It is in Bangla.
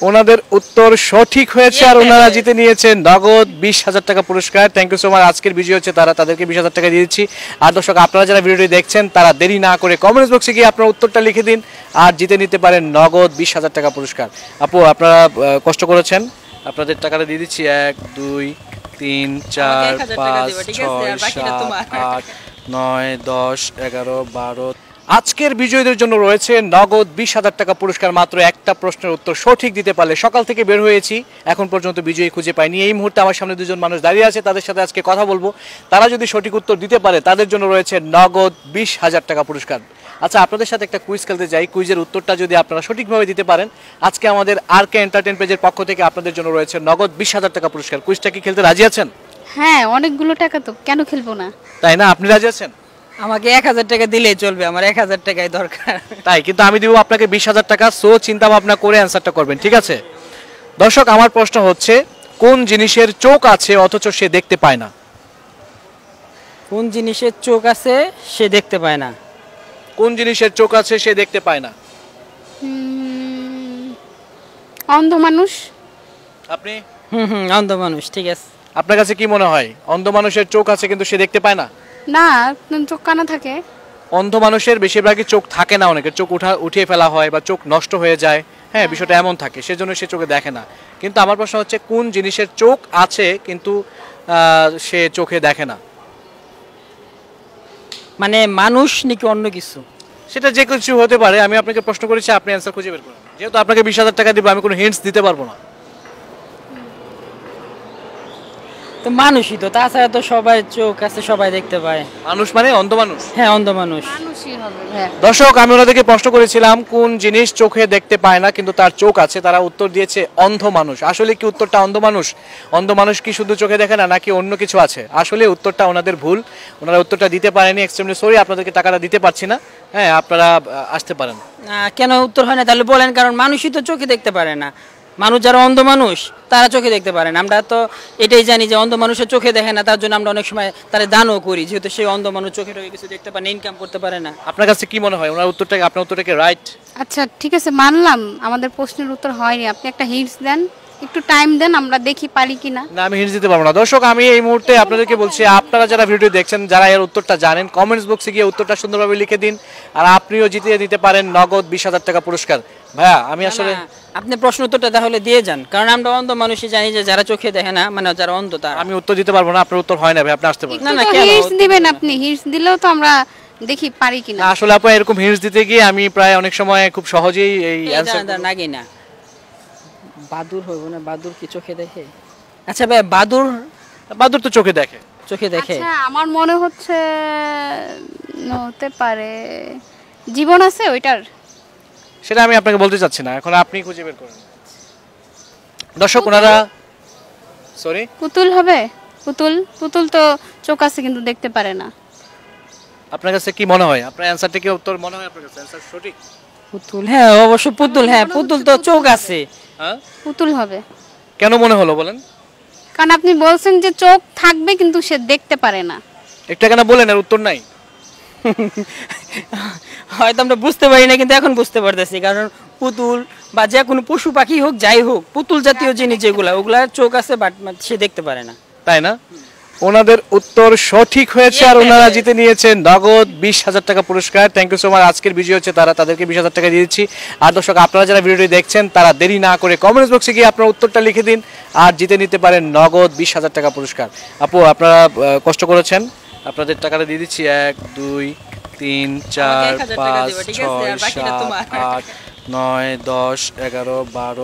ওনাদের উত্তর সঠিক হয়েছে আর ওনারা জিতে নিয়েছেন নগদ 20,000 টাকা পুরস্কার। Thank you so much. আজকের বিজয়ী হচ্ছে তারা, তাদেরকে 20,000 টাকা দিয়ে দিচ্ছি। আর দর্শক আপনারা যারা ভিডিওটি দেখছেন তারা দেরি না করে কমেন্টস বক্সে গিয়ে আপনার উত্তরটা লিখে দিন আর জিতে নিতে পারেন নগদ 20,000 টাকা পুরস্কার। আপু আপনারা কষ্ট করেছেন, আপনাদের টাকাটা দিয়ে দিচ্ছি। 1 2 3 4 5 6 7 8 9 10 11 12। আজকের বিজয়ীদের জন্য রয়েছে নগদ 20,000 টাকা পুরস্কার। মাত্র একটা প্রশ্নের উত্তর সঠিক দিতে পারলে। সকাল থেকে বের হয়েছি, এখন পর্যন্ত বিজয়ী খুঁজে পাইনি। এই মুহূর্তে আমার সামনে দুজন মানুষ দাঁড়িয়ে আছে, তাদের সাথে আজকে কথা বলবো। তারা যদি সঠিক উত্তর দিতে পারে তাদের জন্য রয়েছে নগদ 20,000 টাকা পুরস্কার। আচ্ছা, আপনাদের সাথে একটা কুইজ খেলতে যাই। কুইজের উত্তরটা যদি আপনারা সঠিকভাবে দিতে পারেন, আজকে আমাদের আরকে এন্টারটেইন পেজের পক্ষ থেকে আপনাদের জন্য রয়েছে নগদ 20,000 টাকা পুরস্কার। কুইজটা কি খেলতে রাজি আছেন? হ্যাঁ, অনেকগুলো টাকা তো, কেন খেলবো না? তাই না? আপনি রাজি আছেন? আমাকে 1000 টাকা দিলেই চলবে, আমার 1000 টাকাই দরকার। তাই, কিন্তু আমি দিব আপনাকে 20,000 টাকা। সো চিন্তা ভাবনা করে অ্যান্সারটা করবেন, ঠিক আছে? দর্শক, আমার প্রশ্ন হচ্ছে, কোন জিনিসের চোখ আছে অথচ সে দেখতে পায় না? কোন জিনিসের চোখ আছে সে দেখতে পায় না? কোন জিনিসের চোখ আছে সে দেখতে পায় না? অন্ধ মানুষ। আপনি? অন্ধ মানুষ, ঠিক আছে। আপনার কাছে কি মনে হয়, অন্ধ মানুষের চোখ আছে কিন্তু সে দেখতে পায় না? না, চোখ কানা থাকে। অন্ধ মানুষের বেশিরভাগই চোখ থাকে না, অনেকের চোখ উঠিয়ে ফেলা হয় বা চোখ নষ্ট হয়ে যায়। হ্যাঁ, বিষয়টা এমন থাকে, সেজন্য সে চোখে দেখে না। কিন্তু আমার প্রশ্ন হচ্ছে, কোন জিনিসের চোখ আছে কিন্তু সে চোখে দেখে না? মানে মানুষ নাকি অন্য কিছু? সেটা যে কিছু হতে পারে। আমি আপনাকে প্রশ্ন করেছি, আপনি অ্যান্সার খুঁজে বের করুন। যেহেতু আপনাকে 20,000 টাকা দিব, আমি কোনো হিন্টস দিতে পারবো না। তো মানুষই তো, তাছাড়া তো সবাই চোখ আছে, সবাই দেখতে পায়। মানুষ মানে অন্ধ মানুষ? হ্যাঁ, অন্ধ মানুষ। মানুষই হবে। হ্যাঁ দর্শক, আমি ওনাদেরকে প্রশ্ন করেছিলাম কোন জিনিস চোখে দেখতে পায় না কিন্তু তার চোখ আছে, তারা উত্তর দিয়েছে অন্ধ মানুষ। আসলে কি উত্তরটা অন্ধ মানুষ? অন্ধ মানুষ কি শুধু চোখে দেখে না, নাকি অন্য কিছু আছে? আসলে উত্তরটা ওনাদের ভুল, ওনারা উত্তরটা দিতে পারেনি। এক্সট্রিমলি সরি, আপনাদেরকে টাকাটা দিতে পারছি না। হ্যাঁ, আপনারা আসতে পারেন। কেন উত্তর হয় না তাহলে বলেন? কারণ মানুষই তো চোখে দেখতে পারে না। মানুষ যারা অন্ধ মানুষ তারা চোখে দেখতে পারে না। আমরা তো এটাই জানি যে অন্ধ মানুষের চোখে দেখে না, তার জন্য আমরা অনেক সময় তারা দানও করি, যেহেতু সেই অন্ধ মানুষ চোখে টোকে কিছু দেখতে পারে না, ইনকাম করতে পারে না। আপনার কাছে কি মনে হয়, ওনার উত্তরটাকে, আপনার উত্তরটাকে রাইট? আচ্ছা, ঠিক আছে, মানলাম আমাদের প্রশ্নের উত্তর হয়নি। আপনি একটা হিন্টস দেন, একটু টাইম দেন, আমরা দেখি পারি কিনা। না, আমি হিন্টস দিতে পারবো না। দর্শক, আমি এই মুহূর্তে আপনাদেরকে বলছি, আপনারা যারা ভিডিও দেখছেন, যারা এর উত্তরটা জানেন, কমেন্টস বক্সে গিয়ে উত্তরটা সুন্দরভাবে লিখে দিন আর আপনিও জিতিয়ে নিতে পারেন নগদ 20,000 টাকা পুরস্কার। ভাইয়া, আমি আসলে আপনি প্রশ্ন উত্তরটা তাহলে দিয়ে যান, কারণ আমরা অন্ধ মানুষই জানি যে যারা চোখে দেখে না, মানে যারা অন্ধ তারা। আমি উত্তর দিতে পারবো না, আপনার উত্তর হয় না ভাই, আপনি আসতে পারেন। না না, কেন হিন্টস দিবেন? আপনি হিন্টস দিলেও তো আমরা দেখি পারি কিনা। না, আসলে আপনি এরকম হিন্টস দিতে গিয়ে আমি প্রায় অনেক সময় খুব সহজেই এই অ্যানসার নাকি না। বাদুর হইব না? বাদুর কি চোখে দেখে? আচ্ছা ভাই, বাদুর বাদুর তো চোখে দেখে। চোখে দেখে? আচ্ছা, আমার মনে হচ্ছে হতে পারে জীবন আছে ওইটার। সেটা আমি আপনাকে বলতে চাচ্ছি না, এখন আপনি খুঁজে বের করেন। দর্শক, ওনারা সরি, পুতুল হবে। পুতুল, পুতুল তো চোখ আছে কিন্তু দেখতে পারে না। আপনার কাছে কি মনে হয়, আপনার অ্যানসারটা কি উত্তর মনে হয় আপনার কাছে অ্যানসার সঠিক? পুতুল, হ্যাঁ অবশ্য পুতুল। হ্যাঁ, পুতুল তো চোখ আছে। হ্যাঁ, পুতুল হবে। কেন মনে হলো বলেন? কারণ আপনি বলছেন যে চোখ থাকবে কিন্তু সে দেখতে পারে না। একটা কেন বলেন, এর উত্তর নাই? হয়তো আমরা বুঝতে পারি না, কিন্তু এখন বুঝতে পারতেছি। কারণ পুতুল বা যে কোনো পশু পাখি হোক, যাই হোক, পুতুল জাতীয় জিনিস যেগুলা, ওগুলার চোখ আছে বাট সে দেখতে পারে না। তাই না? ওনাদের উত্তর সঠিক হয়েছে আর ওনারা জিতে নিয়েছেন নগদ 20,000 টাকা পুরস্কার। Thank you so much. আজকের বিজয়ী হচ্ছে তারা, তাদেরকে 20,000 টাকা দিয়ে দিচ্ছি। আর দর্শক, আপনারা যারা ভিডিওটি দেখছেন তারা দেরি না করে কমেন্টস বক্সে গিয়ে আপনার উত্তরটা লিখে দিন আর জিতে নিতে পারেন নগদ 20,000 টাকা পুরস্কার। আপু, আপনারা কষ্ট করেছেন, আপনাদের টাকাটা দিয়ে দিচ্ছি। 1 2 3 4 5 6 7 8 9 10 11 12।